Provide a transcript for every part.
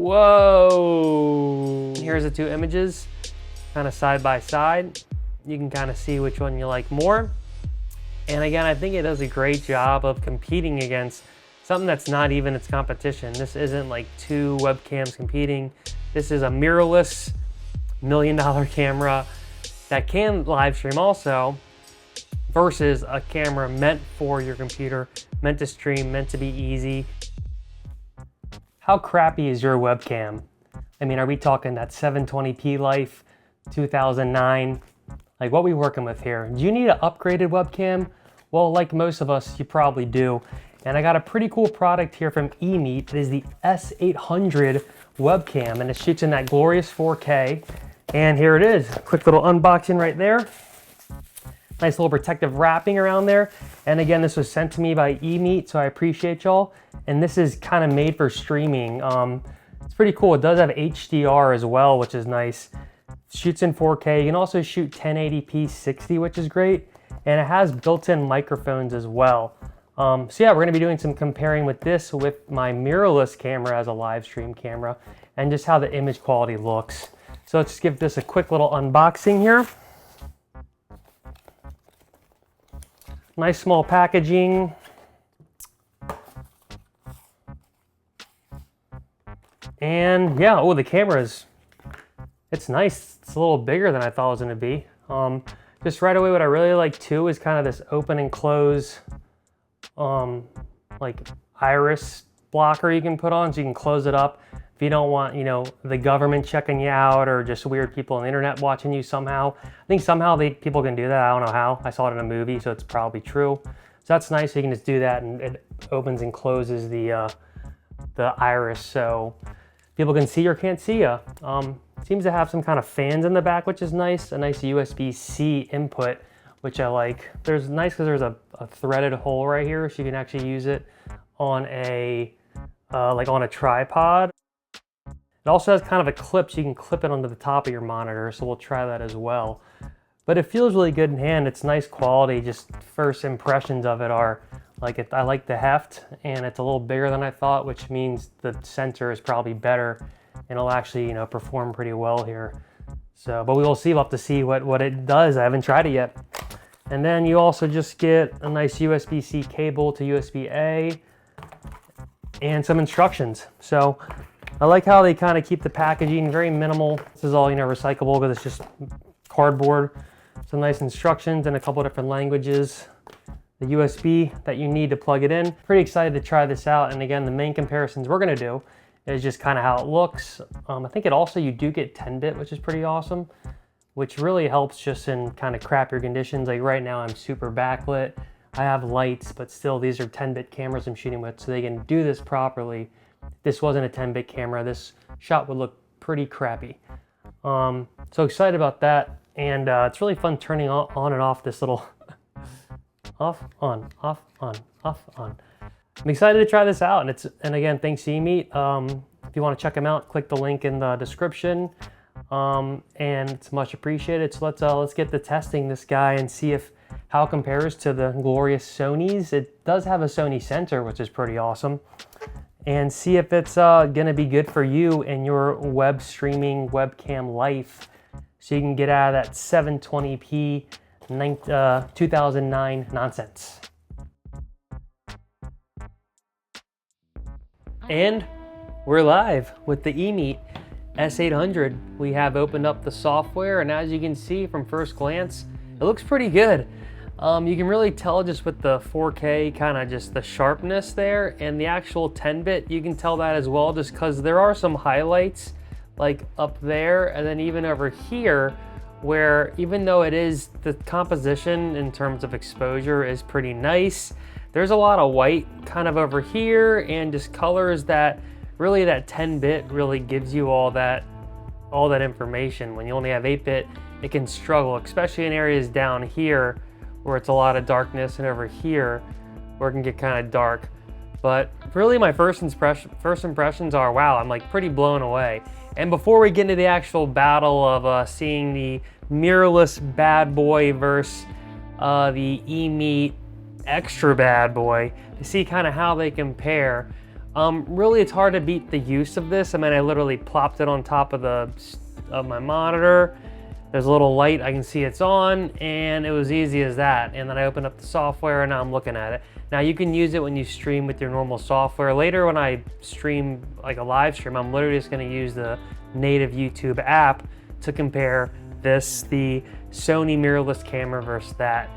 Whoa! Here's the two images, kind of side by side. You can kind of see which one you like more. And again, I think it does a great job of competing against something that's not even its competition. This isn't like two webcams competing. This is a mirrorless $1 million camera that can live stream also, versus a camera meant for your computer, meant to stream, meant to be easy. How crappy is your webcam? I mean, are we talking that 720p life, 2009? Like, what are we working with here? Do you need an upgraded webcam? Well, like most of us, you probably do. And I got a pretty cool product here from EMEET. It is the S800 webcam, and it shoots in that glorious 4K. And here it is, quick little unboxing right there. Nice little protective wrapping around there. And again, this was sent to me by EMEET, so I appreciate y'all. And this is kind of made for streaming. It's pretty cool. It does have HDR as well, which is nice. Shoots in 4K. You can also shoot 1080p 60, which is great. And it has built-in microphones as well. So yeah, we're gonna be doing some comparing with this with my mirrorless camera as a live stream camera, and just how the image quality looks. So let's just give this a quick little unboxing here. Nice small packaging. And yeah, oh, the camera it's nice. It's a little bigger than I thought it was gonna be. Just right away, what I really like too is kind of this open and close, like iris blocker you can put on, so you can close it up if you don't want, you know, the government checking you out or just weird people on the internet watching you somehow. I think somehow people can do that. I don't know how. I saw it in a movie, so it's probably true. So that's nice. You can just do that, and it opens and closes the iris, so people can see or can't see you. Seems to have some kind of fans in the back, which is nice. A nice USB-C input, which I like. There's nice because there's a threaded hole right here, so you can actually use it on a like on a tripod. It also has kind of a clip, so you can clip it onto the top of your monitor, so we'll try that as well. But it feels really good in hand. It's nice quality. Just first impressions of it are like I like the heft, and it's a little bigger than I thought, which means the sensor is probably better and it'll actually, you know, perform pretty well here. So, but we will see. We'll have to see what it does. I haven't tried it yet. And then you also just get a nice USB-C cable to USB-A and some instructions. So I like how they kind of keep the packaging very minimal. This is all, you know, recyclable because it's just cardboard. Some nice instructions in a couple of different languages. The USB that you need to plug it in. Pretty excited to try this out. And again, the main comparisons we're gonna do is just kind of how it looks. I think you do get 10-bit, which is pretty awesome, which really helps just in kind of crappier conditions. Like right now I'm super backlit. I have lights, but still these are 10-bit cameras I'm shooting with, so they can do this properly. If this wasn't a 10-bit camera, this shot would look pretty crappy. So excited about that. And it's really fun turning on and off this little off, on, off, on, off, on. I'm excited to try this out, and again, thanks to EMEET. If you want to check them out, click the link in the description, and it's much appreciated. So let's get to testing this guy and see how it compares to the glorious Sonys. It does have a Sony sensor, which is pretty awesome, and see if it's gonna be good for you in your web streaming webcam life, so you can get out of that 720p 2009 nonsense. And we're live with the EMEET S800. We have opened up the software, and as you can see from first glance, it looks pretty good. You can really tell just with the 4K, kind of just the sharpness there, and the actual 10-bit, you can tell that as well, just because there are some highlights like up there, and then even over here, where even though it is, the composition in terms of exposure is pretty nice, there's a lot of white kind of over here, and just colors that really, that 10-bit really gives you all that information. When you only have 8-bit, it can struggle, especially in areas down here where it's a lot of darkness, and over here where it can get kind of dark. But really my first impressions are, wow, I'm like pretty blown away. And before we get into the actual battle of seeing the mirrorless bad boy versus the EMEET extra bad boy, to see kind of how they compare, Really, it's hard to beat the use of this. I mean, I literally plopped it on top of my monitor. There's a little light, I can see it's on, and it was easy as that. And then I opened up the software and now I'm looking at it. Now you can use it when you stream with your normal software. Later when I stream like a live stream, I'm literally just gonna use the native YouTube app to compare the Sony mirrorless camera versus that.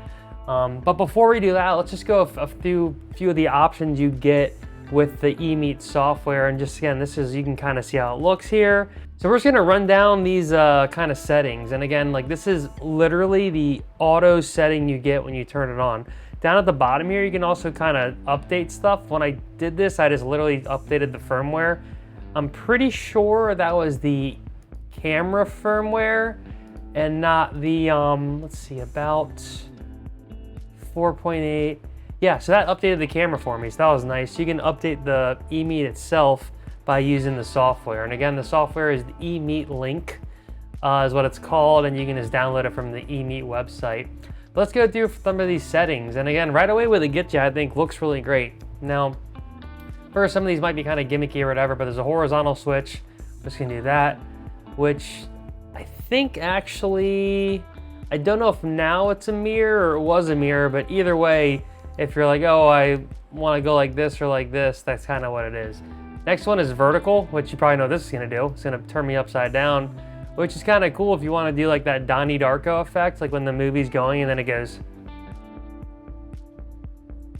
But before we do that, let's just go a few of the options you get with the EMEET software. And just again, you can kind of see how it looks here. So we're just gonna run down these kind of settings. And again, like this is literally the auto setting you get when you turn it on. Down at the bottom here, you can also kind of update stuff. When I did this, I just literally updated the firmware. I'm pretty sure that was the camera firmware and not the, let's see, about 4.8. Yeah, so that updated the camera for me, so that was nice. You can update the EMEET itself by using the software. And again, the software is the EMEET Link, is what it's called, and you can just download it from the EMEET website. But let's go through some of these settings. And again, right away what they get you, I think, looks really great. Now, first, some of these might be kind of gimmicky or whatever, but there's a horizontal switch. I'm just gonna do that, which I think actually, I don't know if now it's a mirror or it was a mirror, but either way, if you're like, oh, I wanna go like this or like this, that's kind of what it is. Next one is vertical, which you probably know this is gonna do. It's gonna turn me upside down, which is kind of cool if you wanna do like that Donnie Darko effect, like when the movie's going and then it goes,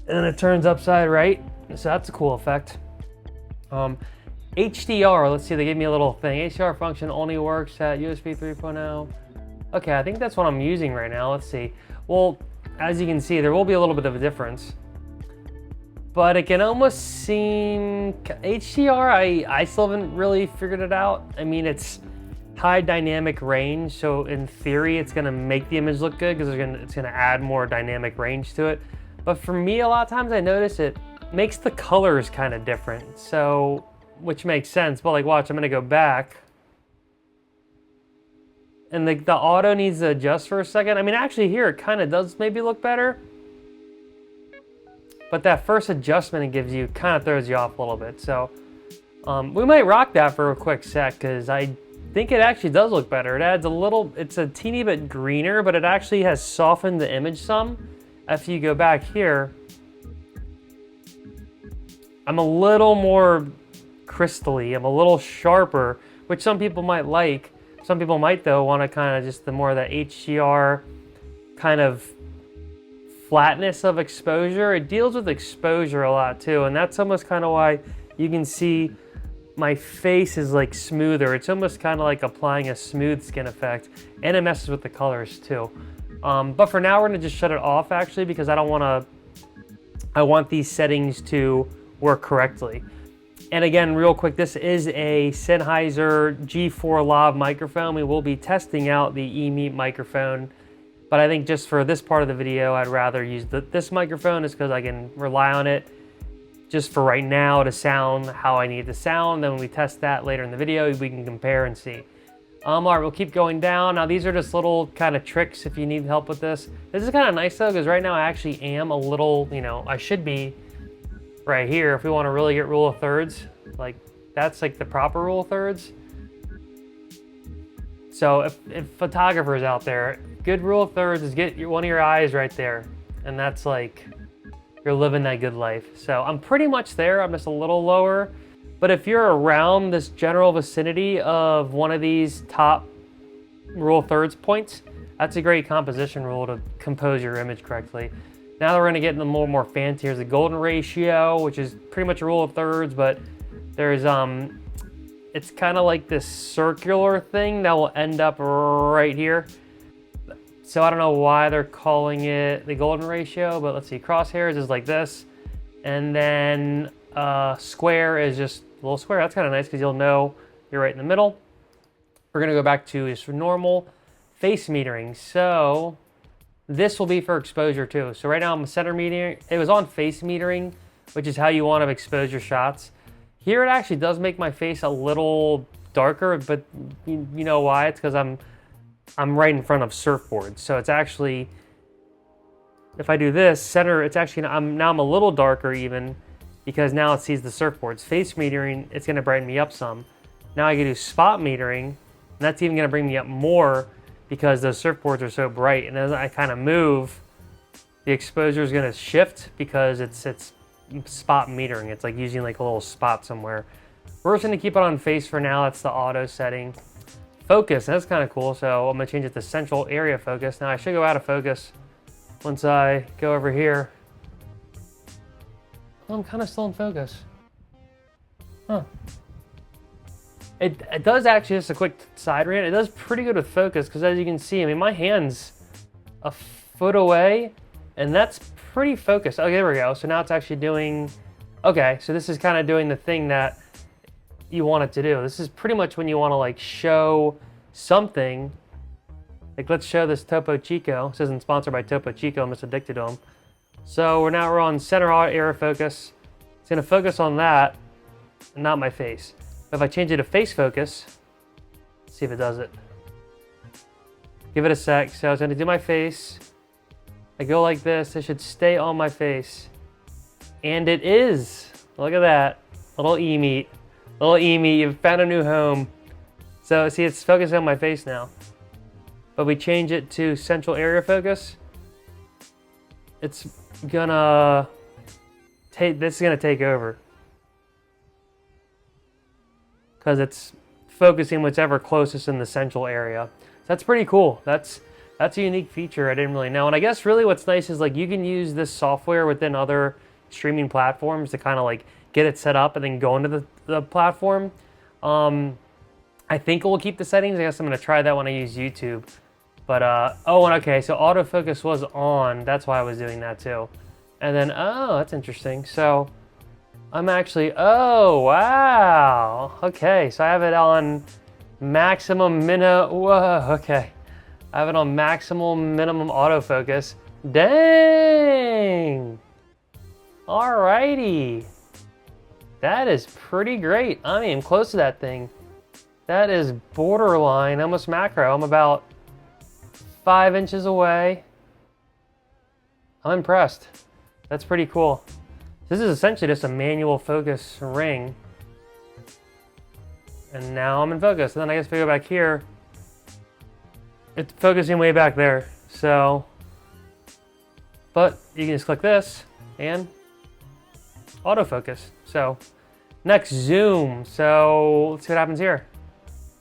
and then it turns upside right. So that's a cool effect. HDR, let's see, they gave me a little thing. HDR function only works at USB 3.0. Okay, I think that's what I'm using right now. Let's see. Well, as you can see, there will be a little bit of a difference, but it can almost seem, HDR, I still haven't really figured it out. I mean, it's high dynamic range, so in theory, it's gonna make the image look good because it's gonna add more dynamic range to it. But for me, a lot of times I notice it makes the colors kind of different, so, which makes sense, but like watch, I'm gonna go back. And the auto needs to adjust for a second. I mean, actually here, it kind of does maybe look better. But that first adjustment it gives you kind of throws you off a little bit. So we might rock that for a quick sec because I think it actually does look better. It adds a little, it's a teeny bit greener, but it actually has softened the image some. If you go back here, I'm a little more crystally, I'm a little sharper, which some people might like. Some people might, though, want to kind of just the more of that HDR kind of flatness of exposure. It deals with exposure a lot, too, and that's almost kind of why you can see my face is like smoother. It's almost kind of like applying a smooth skin effect, and it messes with the colors, too. But for now, we're going to just shut it off, actually, because I want these settings to work correctly. And again, real quick, this is a Sennheiser G4 Lav microphone. We will be testing out the EMEET microphone, but I think just for this part of the video, I'd rather use this microphone just because I can rely on it just for right now to sound how I need to sound. Then when we test that later in the video, we can compare and see. All right, we'll keep going down. Now these are just little kind of tricks if you need help with this. This is kind of nice though, because right now I actually am a little, I should be right here if we want to really get rule of thirds. Like that's like the proper rule of thirds. So if photographers out there, good rule of thirds is get one of your eyes right there. And that's like, you're living that good life. So I'm pretty much there, I'm just a little lower. But if you're around this general vicinity of one of these top rule of thirds points, that's a great composition rule to compose your image correctly. Now we're gonna get into more fancy. Here's the golden ratio, which is pretty much a rule of thirds, but there's, it's kind of like this circular thing that will end up right here. So I don't know why they're calling it the golden ratio, but let's see, crosshairs is like this. And then square is just a little square. That's kind of nice because you'll know you're right in the middle. We're gonna go back to just normal face metering. So this will be for exposure too. So right now I'm center metering. It was on face metering, which is how you want to expose your shots. Here it actually does make my face a little darker, but you know why? It's because I'm right in front of surfboards. So it's actually, if I do this center, it's actually, now I'm a little darker even, because now it sees the surfboards. Face metering, it's gonna brighten me up some. Now I can do spot metering, and that's even gonna bring me up more because those surfboards are so bright. And as I kind of move, the exposure is gonna shift because it's spot metering. It's like using like a little spot somewhere. We're just gonna keep it on face for now. That's the auto setting. Focus, that's kind of cool. So I'm gonna change it to central area focus. Now I should go out of focus once I go over here. Oh, I'm kind of still in focus. Huh. It does actually, just a quick side rant, it does pretty good with focus because as you can see, I mean, my hand's a foot away and that's pretty focused. Oh, there we go. So now it's actually doing, okay, so this is kind of doing the thing that you want it to do. This is pretty much when you want to like show something. Like let's show this Topo Chico. This isn't sponsored by Topo Chico, I'm just addicted to them. So we're on center area focus. It's gonna focus on that, and not my face. If I change it to face focus, let's see if it does it. Give it a sec. So I was gonna do my face. I go like this, it should stay on my face. And it is. Look at that. Little EMEET. Little EMEET, you've found a new home. So see, it's focusing on my face now. But we change it to central area focus. It's gonna take, this is gonna take over. Because it's focusing whichever closest in the central area. So that's pretty cool. That's a unique feature I didn't really know. And I guess really what's nice is like you can use this software within other streaming platforms to kind of like get it set up and then go into the platform. I think it will keep the settings. I guess I'm gonna try that when I use YouTube. But, oh, and okay, so autofocus was on. That's why I was doing that too. And then, oh, that's interesting. So I'm actually, oh, wow. Okay, so I have it on maximum whoa, okay. I have it on maximum minimum autofocus. Dang. Alrighty. That is pretty great. I am close to that thing. That is borderline, almost macro. I'm about 5 inches away. I'm impressed. That's pretty cool. This is essentially just a manual focus ring. And now I'm in focus. And then I guess if we go back here, it's focusing way back there. So, but you can just click this and autofocus. So next, zoom. So let's see what happens here.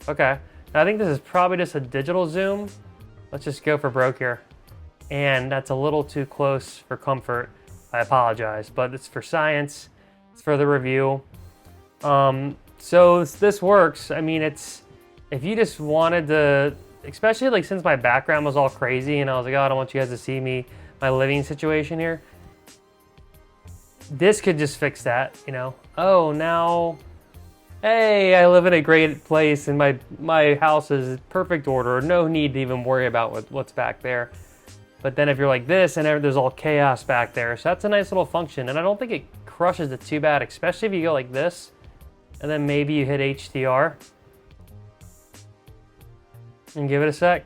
Okay, now I think this is probably just a digital zoom. Let's just go for broke here. And that's a little too close for comfort. I apologize, but it's for science. It's for the review. So this works. I mean, it's, if you just wanted to, especially like since my background was all crazy and I was like, oh, I don't want you guys to see me, my living situation here. This could just fix that, you know? Oh, now, hey, I live in a great place and my house is perfect order. No need to even worry about what's back there. But then if you're like this and there's all chaos back there. So that's a nice little function. And I don't think it crushes it too bad, especially if you go like this and then maybe you hit HDR and give it a sec.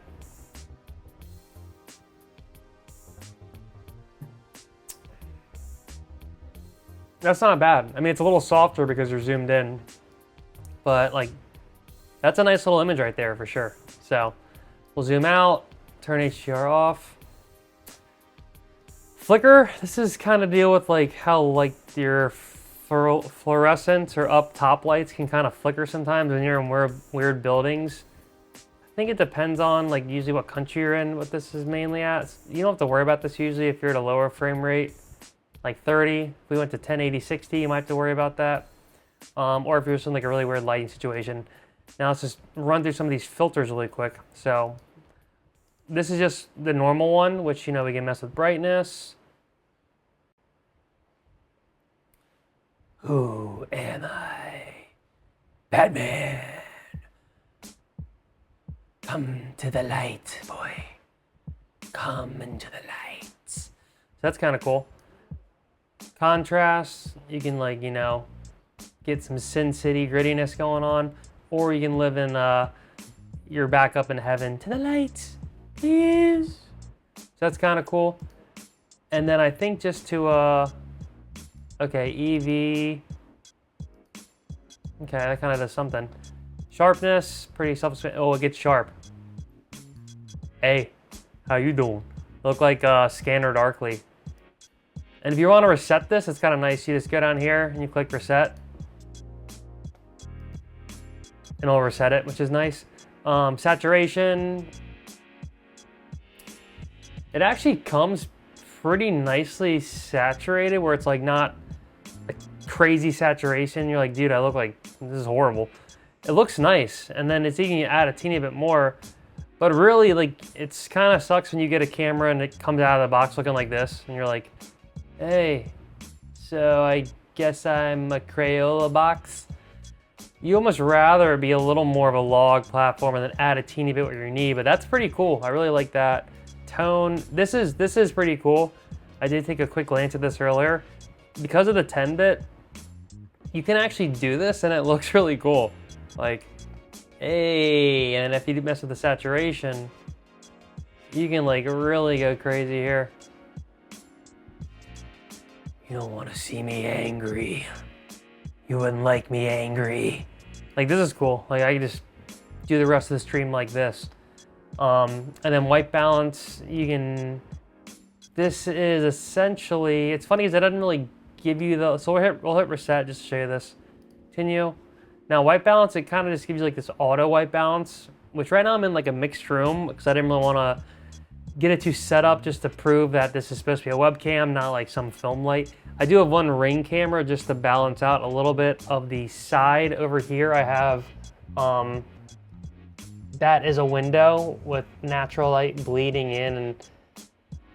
That's not bad. I mean, it's a little softer because you're zoomed in, but like, that's a nice little image right there for sure. So we'll zoom out, turn HDR off. Flicker, this is kind of deal with like how like your fluorescent or up top lights can kind of flicker sometimes when you're in weird buildings. I think it depends on like usually what country you're in, what this is mainly at. You don't have to worry about this usually if you're at a lower frame rate. Like 30, if we went to 1080, 60, you might have to worry about that. Or if you're just in like a really weird lighting situation. Now let's just run through some of these filters really quick. So this is just the normal one, which, you know, we can mess with brightness. Who am I? Batman. Come to the light, boy. Come into the light. So that's kind of cool. Contrast, you can like, you know, get some Sin City grittiness going on, or you can live in, you're back up in heaven. To the light, please. So that's kind of cool. And then I think just to Okay, EV. Okay, that kind of does something. Sharpness, pretty self-explanatory. Oh, it gets sharp. Hey, how you doing? Look like Scanner Darkly. And if you want to reset this, it's kind of nice. You just go down here and you click reset. And it'll reset it, which is nice. Saturation. It actually comes pretty nicely saturated where it's like not a crazy saturation. You're like, dude, I look like this is horrible. It looks nice. And then it's even add a teeny bit more. But really, like, it's kind of sucks when you get a camera and it comes out of the box looking like this. And you're like, hey, so I guess I'm a Crayola box. You almost rather be a little more of a log platform and then add a teeny bit where you need, but that's pretty cool. I really like that. Tone, this is pretty cool. I did take a quick glance at this earlier. Because of the 10-bit, you can actually do this and it looks really cool. Like, hey, and if you mess with the saturation, you can like really go crazy here. You don't want to see me angry. You wouldn't like me angry. Like, this is cool. Like, I can just do the rest of the stream like this. And then white balance, you can, this is essentially, it's funny because it doesn't really give you the, so we'll hit reset just to show you this. Continue. Now white balance, it kind of just gives you like this auto white balance, which right now I'm in like a mixed room because I didn't really want to get it too set up just to prove that this is supposed to be a webcam, not like some film light. I do have one ring camera just to balance out a little bit of the side over here. I have, that is a window with natural light bleeding in, and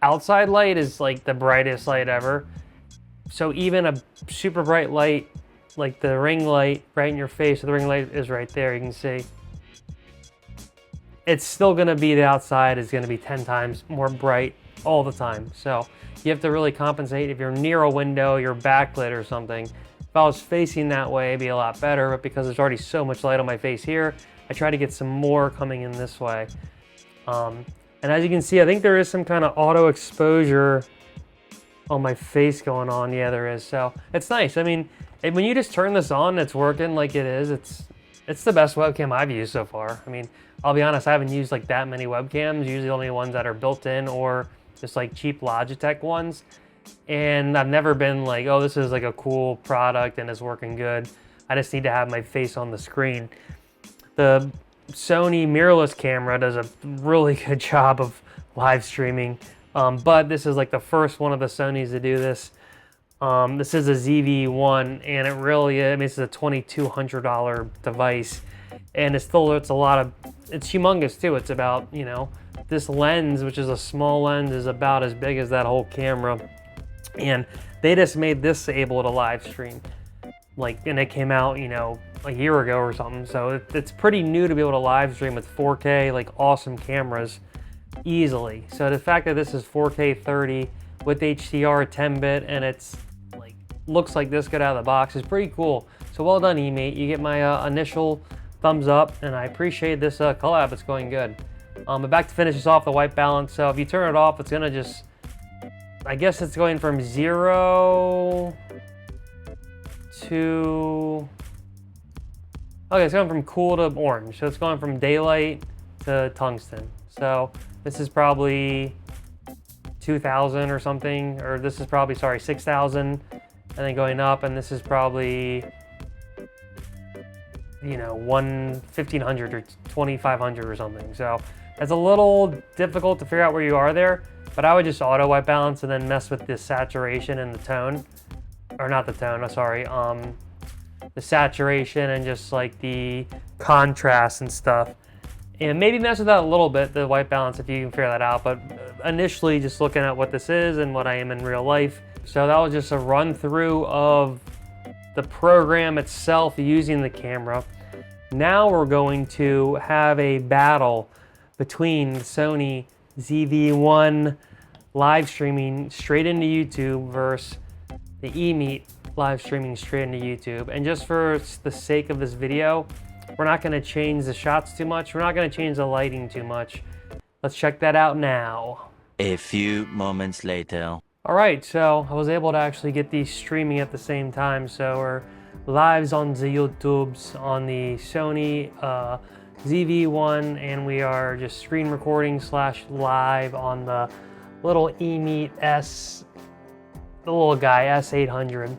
outside light is like the brightest light ever. So even a super bright light, like the ring light right in your face, so the ring light is right there, you can see. It's still gonna be, the outside is gonna be 10 times more bright all the time. So you have to really compensate. If you're near a window, you're backlit or something. If I was facing that way, it'd be a lot better, but because there's already so much light on my face here, I try to get some more coming in this way. And as you can see, I think there is some kind of auto exposure on my face going on. Yeah, there is. So it's nice. I mean, when you just turn this on, it's working like it is. It's the best webcam I've used so far. I mean, I'll be honest, I haven't used like that many webcams, usually only ones that are built in or just like cheap Logitech ones. And I've never been like, oh, this is like a cool product and it's working good. I just need to have my face on the screen. The Sony Mirrorless camera does a really good job of live streaming, but this is like the first one of the Sonys to do this. This is a ZV-E1, and it really is, I mean, it's a $2,200 device, and it's a lot of, it's humongous too. It's about, you know, this lens, which is a small lens, is about as big as that whole camera, and they just made this able to live stream. Like, and it came out, you know, a year ago or something. So it's pretty new to be able to live stream with 4K, like awesome cameras easily. So the fact that this is 4K 30 with HDR 10-bit and it's like, looks like this good out of the box is pretty cool. So well done, EMEET. You get my initial thumbs up, and I appreciate this collab. It's going good. But back to finish this off, the white balance. So if you turn it off, it's gonna just, I guess it's going from 0 to, okay, it's going from cool to orange. So it's going from daylight to tungsten. So this is probably 2,000 or something, or this is probably, sorry, 6,000, and then going up, and this is probably, you know, 1,500 or 2,500 or something. So it's a little difficult to figure out where you are there, but I would just auto white balance and then mess with the saturation and the tone, or not the tone, sorry, the saturation and just like the contrast and stuff. And maybe mess with that a little bit, the white balance, if you can figure that out. But initially, just looking at what this is and what I am in real life. So that was just a run through of the program itself using the camera. Now we're going to have a battle between Sony ZV-E1 live streaming straight into YouTube versus the EMEET live streaming straight into YouTube. And just for the sake of this video, we're not going to change the shots too much. We're not going to change the lighting too much. Let's check that out now. A few moments later. All right, so I was able to actually get these streaming at the same time. So we're lives on the YouTubes on the Sony ZV-E1, and we are just screen recording / live on the little EMEET the little guy S800.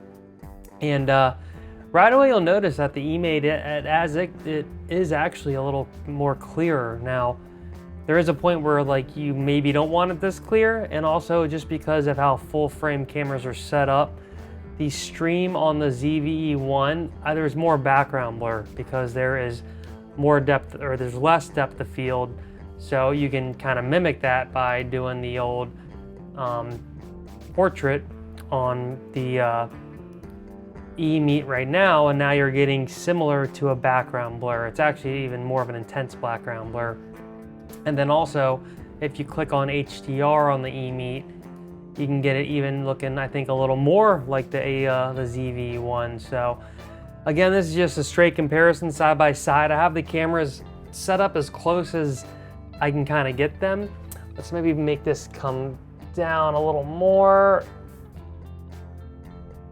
And right away you'll notice that the EMEET it is actually a little more clearer now. There is a point where like you maybe don't want it this clear, and also just because of how full frame cameras are set up, the stream on the ZV-E1, there's more background blur because there is more depth, or there's less depth of field. So you can kind of mimic that by doing the old portrait on the EMEET right now, and now you're getting similar to a background blur. It's actually even more of an intense background blur. And then also, if you click on HDR on the EMEET, you can get it even looking, I think, a little more like the ZV-E1. So again, this is just a straight comparison side by side. I have the cameras set up as close as I can kind of get them. Let's maybe make this come down a little more.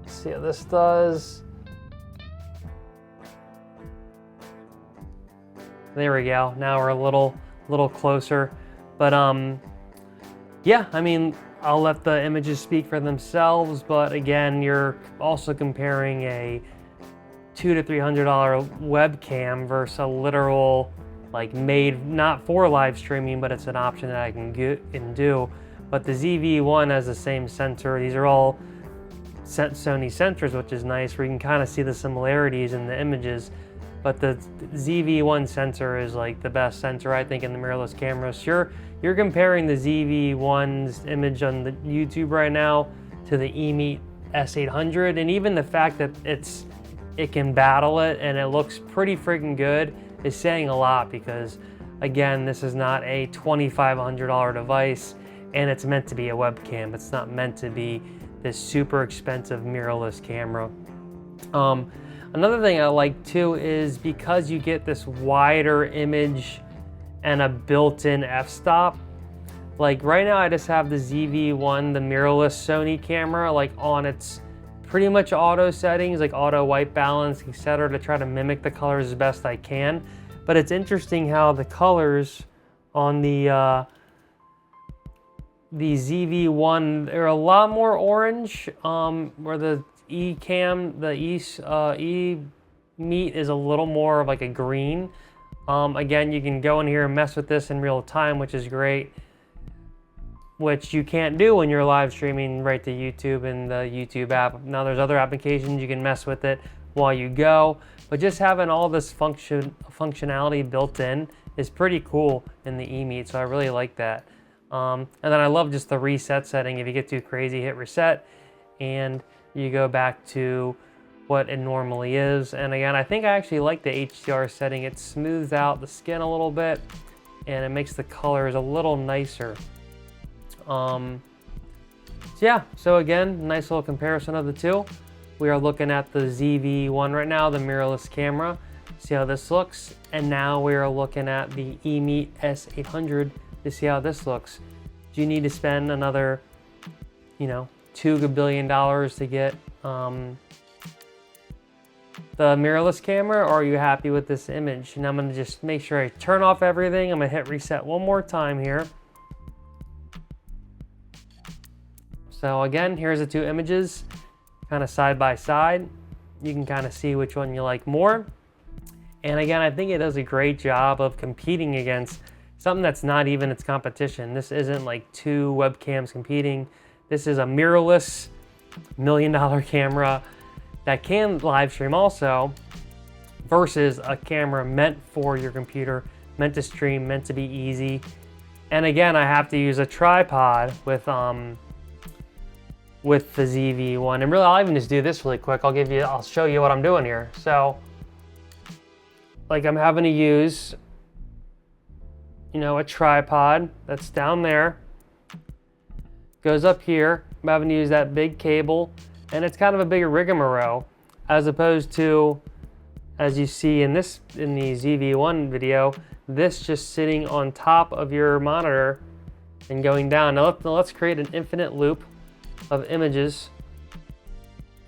Let's see how this does. There we go. Now we're a little closer, but yeah, I mean, I'll let the images speak for themselves, but again, you're also comparing a $200 to $300 webcam versus a literal, like, made not for live streaming, but it's an option that I can get and do. But the ZV-E1 has the same sensor. These are all Sony sensors, which is nice, where you can kind of see the similarities in the images. But the ZV-E1 sensor is like the best sensor, I think, in the mirrorless cameras. Sure, you're comparing the ZV-E1's image on the YouTube right now to the EMEET S800, and even the fact that it can battle it and it looks pretty freaking good is saying a lot, because again, this is not a $2,500 device, and it's meant to be a webcam. It's not meant to be this super expensive mirrorless camera. Another thing I like too is because you get this wider image and a built-in f-stop. Like right now I just have the ZV-E1, the mirrorless Sony camera, like on its pretty much auto settings, like auto white balance, etc., to try to mimic the colors as best I can. But it's interesting how the colors on the ZV-E1, they're a lot more orange, where the EMEET is a little more of like a green. Again, you can go in here and mess with this in real time, which is great, which you can't do when you're live streaming right to YouTube and the YouTube app. Now there's other applications you can mess with it while you go, but just having all this functionality built in is pretty cool in the EMEET, so I really like that. And then I love just the reset setting. If you get too crazy, hit reset, and you go back to what it normally is. And again, I think I actually like the HDR setting. It smooths out the skin a little bit, and it makes the colors a little nicer. So yeah, so again, nice little comparison of the two. We are looking at the ZV-E1 right now, the mirrorless camera. See how this looks. And now we are looking at the EMEET S800 to see how this looks. Do you need to spend another, $2 billion to get the mirrorless camera, or are you happy with this image? And I'm gonna just make sure I turn off everything. I'm gonna hit reset one more time here. So again, here's the two images, kind of side by side. You can kind of see which one you like more. And again, I think it does a great job of competing against something that's not even its competition. This isn't like two webcams competing. This is a mirrorless $1 million camera that can live stream also, versus a camera meant for your computer, meant to stream, meant to be easy. And again, I have to use a tripod with the ZV-E1. And really, I'll even just do this really quick. I'll show you what I'm doing here. So, like, I'm having to use, a tripod that's down there, goes up here. I'm having to use that big cable, and it's kind of a bigger rigmarole, as opposed to, as you see in the ZV-E1 video, this just sitting on top of your monitor and going down. Now let's create an infinite loop. of images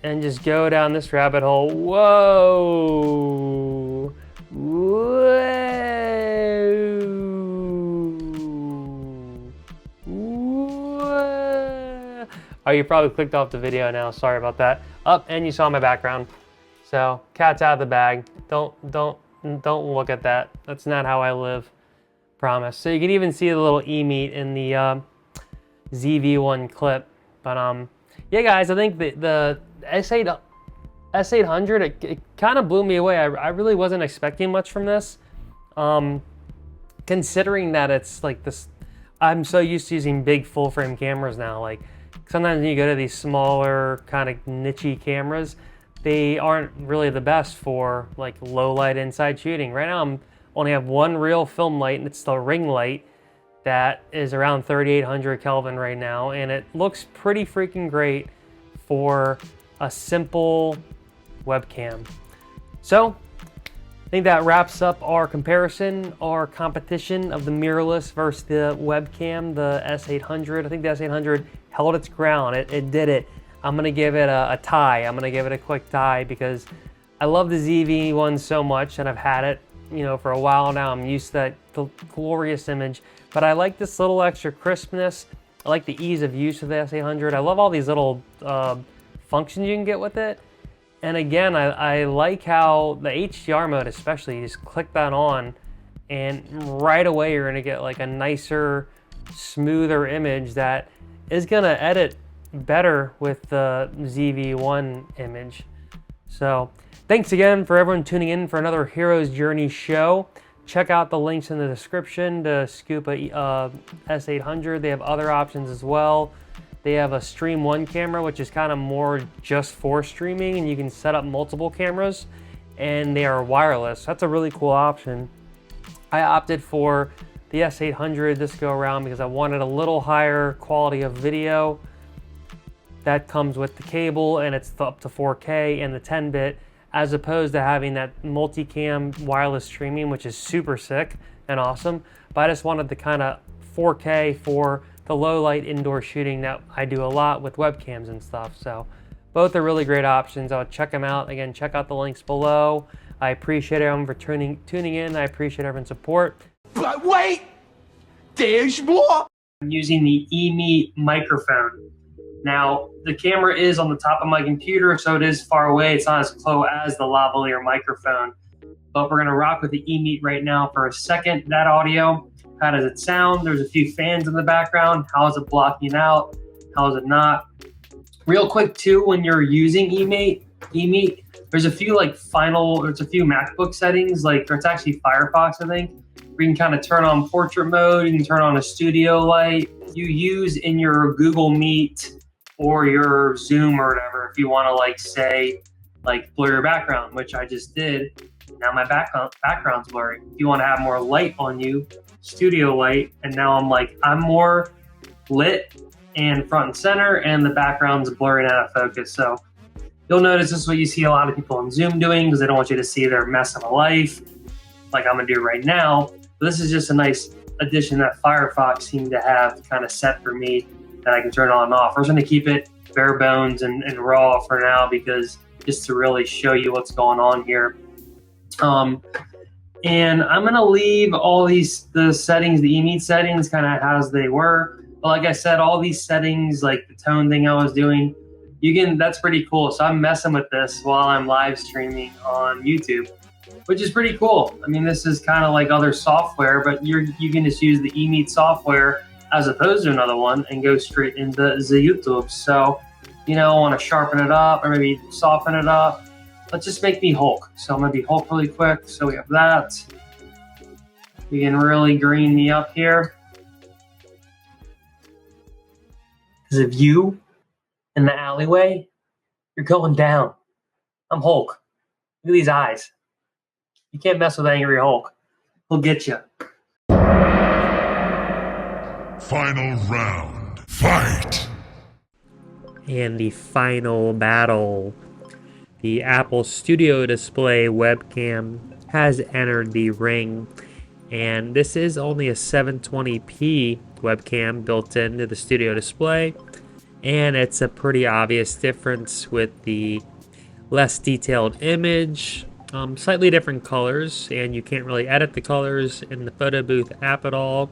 and just go down this rabbit hole. Whoa! Whoa! Whoa! Oh, you probably clicked off the video now. Sorry about that. Up, and you saw my background. So, cat's out of the bag. Don't look at that. That's not how I live. Promise. So you can even see the little EMEET in the ZV-E1 clip. But yeah, guys, I think the S800 it kind of blew me away. I really wasn't expecting much from this, considering that it's like this. I'm so used to using big full frame cameras now. Like sometimes when you go to these smaller kind of niche cameras, they aren't really the best for like low light inside shooting. Right now I'm only have one real film light, and it's the ring light that is around 3800 Kelvin right now, and it looks pretty freaking great for a simple webcam. So I think that wraps up our comparison, our competition of the mirrorless versus the webcam, the S800. I think the S800 held its ground. It did it. I'm gonna give it a tie. I'm gonna give it a quick tie because I love the ZV-E1 so much, and I've had it, you know, for a while now. I'm used to that glorious image, but I like this little extra crispness. I like the ease of use of the S800. I love all these little functions you can get with it. And again, I like how the HDR mode, especially, you just click that on and right away you're gonna get like a nicer, smoother image that is gonna edit better with the ZV-E1 image. So thanks again for everyone tuning in for another Hero's Journey show. Check out the links in the description to scoop a S800. They have other options as well. They have a Stream 1 camera, which is kind of more just for streaming, and you can set up multiple cameras, and they are wireless. That's a really cool option. I opted for the S800 this go around because I wanted a little higher quality of video. That comes with the cable, and it's up to 4K and the 10-bit, as opposed to having that multicam wireless streaming, which is super sick and awesome. But I just wanted the kind of 4K for the low light indoor shooting that I do a lot with webcams and stuff. So both are really great options. I'll check them out. Again, check out the links below. I appreciate everyone for tuning in. I appreciate everyone's support. But wait, there's more. I'm using the EMEET microphone. Now, the camera is on the top of my computer, so it is far away. It's not as close as the lavalier microphone. But we're gonna rock with the EMEET right now for a second. That audio, how does it sound? There's a few fans in the background. How is it blocking out? How is it not? Real quick too, when you're using EMEET, there's a few there's a few MacBook settings, or it's actually Firefox, I think, where you can kind of turn on portrait mode, you can turn on a studio light. You use in your Google Meet or your Zoom or whatever, if you want to blur your background, which I just did. Now my background's blurry. If you want to have more light on you, studio light, and now I'm more lit and front and center, and the background's blurring out of focus. So you'll notice this is what you see a lot of people on Zoom doing, because they don't want you to see their mess of a life, like I'm gonna do right now. But this is just a nice addition that Firefox seemed to have kind of set for me, that I can turn on and off. We're just gonna keep it bare bones and raw for now, because just to really show you what's going on here. And I'm gonna leave all the settings, the EMEET settings, kind of as they were. But like I said, all these settings, like the tone thing I was doing, that's pretty cool. So I'm messing with this while I'm live streaming on YouTube, which is pretty cool. I mean, this is kind of like other software, but you can just use the EMEET software as opposed to another one and go straight into the YouTube. So, I want to sharpen it up or maybe soften it up. Let's just make me Hulk. So I'm gonna be Hulk really quick. So we have that. We can really green me up here. Because of you in the alleyway, you're going down. I'm Hulk. Look at these eyes. You can't mess with Angry Hulk. He'll get you. Final round. Fight! And the final battle. The Apple Studio Display webcam has entered the ring. And this is only a 720p webcam built into the Studio Display. And it's a pretty obvious difference with the less detailed image, slightly different colors, and you can't really edit the colors in the photo booth app at all.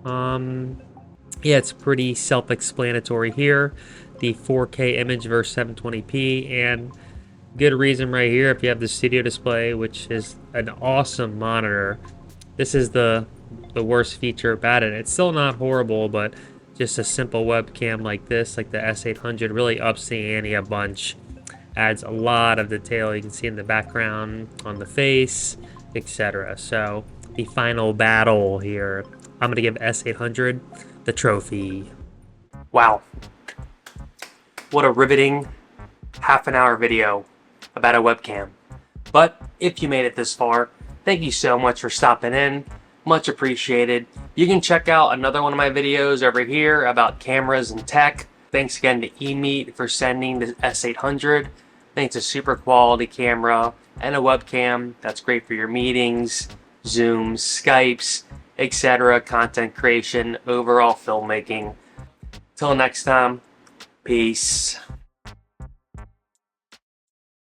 Yeah, it's pretty self-explanatory here. The 4K image versus 720p, and good reason right here if you have the studio display, which is an awesome monitor. This is the worst feature about it. It's still not horrible, but just a simple webcam like this, like the S800, really ups the ante a bunch. Adds a lot of detail. You can see in the background, on the face, etc. So the final battle here, I'm gonna give S800 the trophy. Wow. What a riveting half-an-hour video about a webcam. But if you made it this far, thank you so much for stopping in. Much appreciated. You can check out another one of my videos over here about cameras and tech. Thanks again to EMEET for sending the S800. I think it's a super quality camera and a webcam that's great for your meetings, Zooms, Skypes, etc., content creation, overall filmmaking. Till next time, peace.